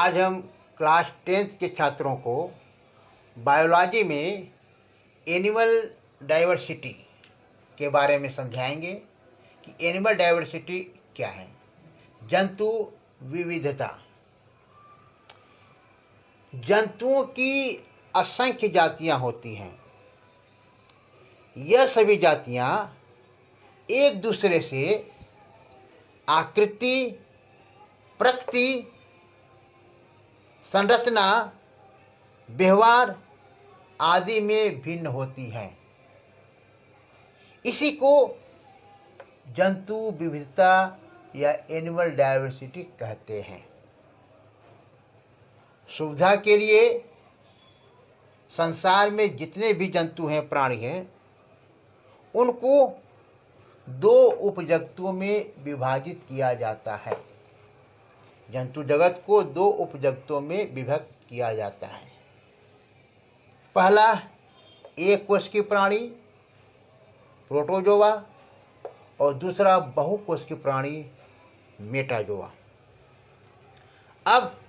आज हम class 10th के छात्रों को बायोलॉजी में एनिमल डाइवर्सिटी के बारे में समझाएंगे कि एनिमल डाइवर्सिटी क्या है। जंतु विविधता। जंतुओं की असंख्य जातियां होती हैं। यह सभी जातियां एक दूसरे से आकृति, प्रकृति, संरचना, व्यवहार आदि में भिन्न होती हैं। इसी को जंतु विविधता या एनिमल डाइवर्सिटी कहते हैं। सुविधा के लिए संसार में जितने भी जंतु हैं, प्राणी हैं, उनको दो उपजगतों में विभाजित किया जाता है। जंतु जगत को दो उपजगतों में विभक्त किया जाता है। पहला एक कोश की प्राणी प्रोटोजोआ और दूसरा बहुकोश की प्राणी मेटाजोआ। अब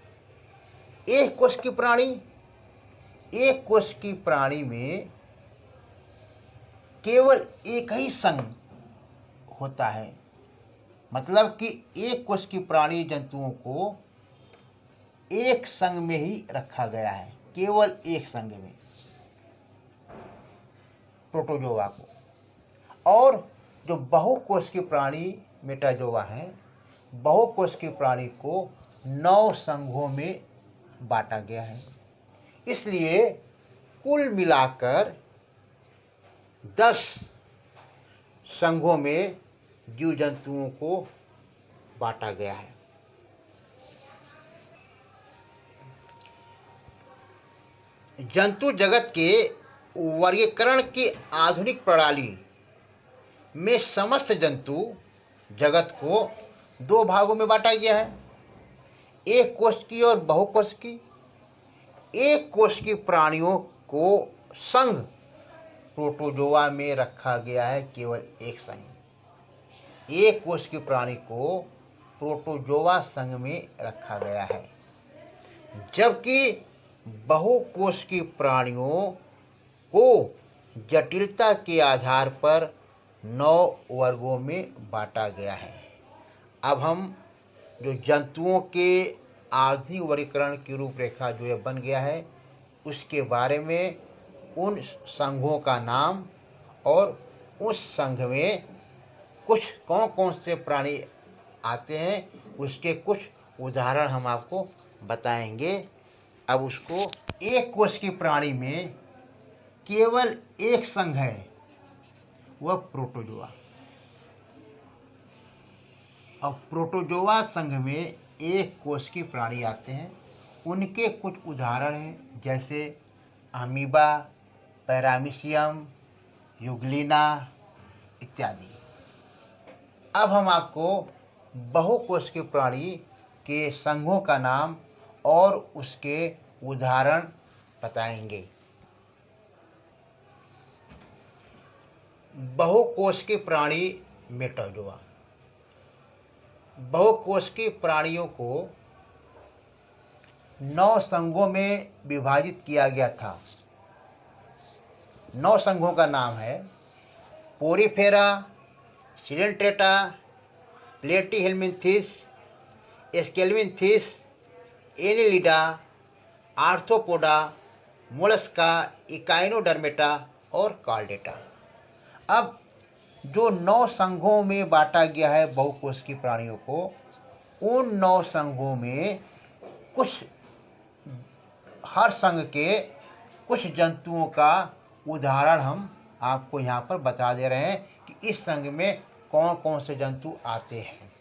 एक कोश की प्राणी में केवल एक ही संघ होता है। मतलब कि एक कोश की प्राणी जंतुओं को एक संघ में ही रखा गया है, केवल एक संघ में, प्रोटोजोआ को। और जो बहुकोश की प्राणी मेटाजोआ हैं, बहुकोश की प्राणी को 9 संघों में बांटा गया है। इसलिए कुल मिलाकर 10 संघों में जीव जंतुओं को बांटा गया है। जंतु जगत के वर्गीकरण की आधुनिक प्रणाली में समस्त जंतु जगत को 2 भागों में बांटा गया है, एक कोश की और बहुकोश की। एक कोश की प्राणियों को संघ प्रोटोजोआ में रखा गया है, केवल एक संघ। एक कोश की प्राणी को प्रोटोजोआ संघ में रखा गया है, जबकि बहुकोश की प्राणियों को जटिलता के आधार पर 9 वर्गों में बांटा गया है। अब हम जो जंतुओं के आधुनिक वर्गीकरण की रूपरेखा जो यह बन गया है, उसके बारे में, उन संघों का नाम और उस संघ में कुछ कौन कौन से प्राणी आते हैं, उसके कुछ उदाहरण हम आपको बताएंगे। अब उसको एक कोश की प्राणी में केवल एक संघ है, वह प्रोटोजोआ। और प्रोटोजोआ संघ में एक कोश की प्राणी आते हैं। उनके कुछ उदाहरण हैं, जैसे अमीबा, पैरामीशियम, यूग्लिना इत्यादि। अब हम आपको बहुकोश के प्राणी के संघों का नाम और उसके उदाहरण बताएंगे। बहुकोश के प्राणी मेटाजोआ। बहुकोश की प्राणियों को 9 संघों में विभाजित किया गया था। 9 संघों का नाम है Porifera, Coelenterata, Platyhelminthes, Aschelminthes, Annelida, Arthropoda, Mollusca, Echinodermata और कॉर्डेटा। अब जो 9 संघों में बांटा गया है बहुकोश की प्राणियों को, उन 9 संघों में कुछ, हर संघ के कुछ जंतुओं का उदाहरण हम आपको यहाँ पर बता दे रहे हैं कि इस संघ में कौन कौन से जंतु आते हैं।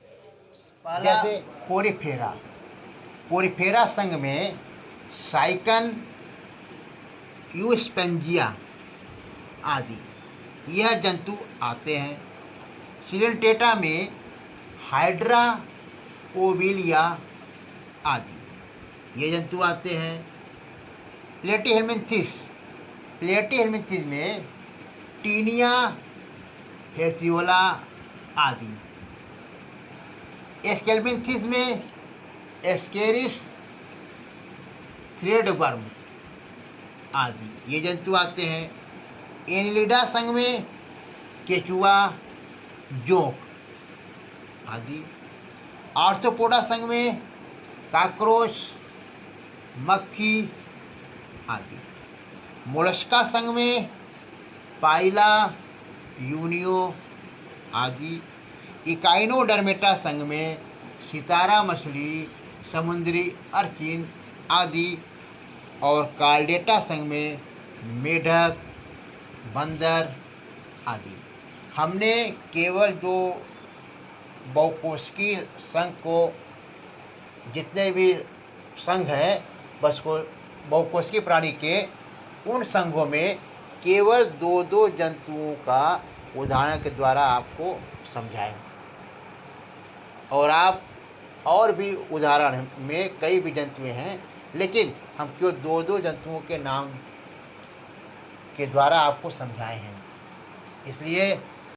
जैसे पोरीफेरा संघ में साइकन, यूस्पेंजिया आदि यह जंतु आते हैं। सिलेंटेटा में हाइड्रा, ओविलिया आदि ये जंतु आते हैं। प्लेटीहेल्मिन्थीस में टीनिया, हेसियोला आदि। एस्केल्मिन्थीस में एस्केरिस, थ्रेडवर्म आदि ये जंतु आते हैं। एनिलिडा संघ में केचुआ, जोंक आदि। आर्थ्रोपोडा संघ में काकरोच, मक्खी आदि। मोलस्का संघ में पाइला, यूनियो आदि। इकाइनोडर्मेटा संघ में सितारा मछली, समुद्री अर्चिन आदि। और कार्डेटा संघ में मेढक, बंदर आदि। हमने केवल जो बहुकोशिकीय संघ को, जितने भी संघ हैं बस को बहुकोशिकीय प्राणी के, उन संघों में केवल दो दो जंतुओं का उदाहरण के द्वारा आपको समझाएं। और आप और भी उदाहरण में कई भी जंतु हैं, लेकिन हम केवल दो दो जंतुओं के नाम के द्वारा आपको समझाए हैं। इसलिए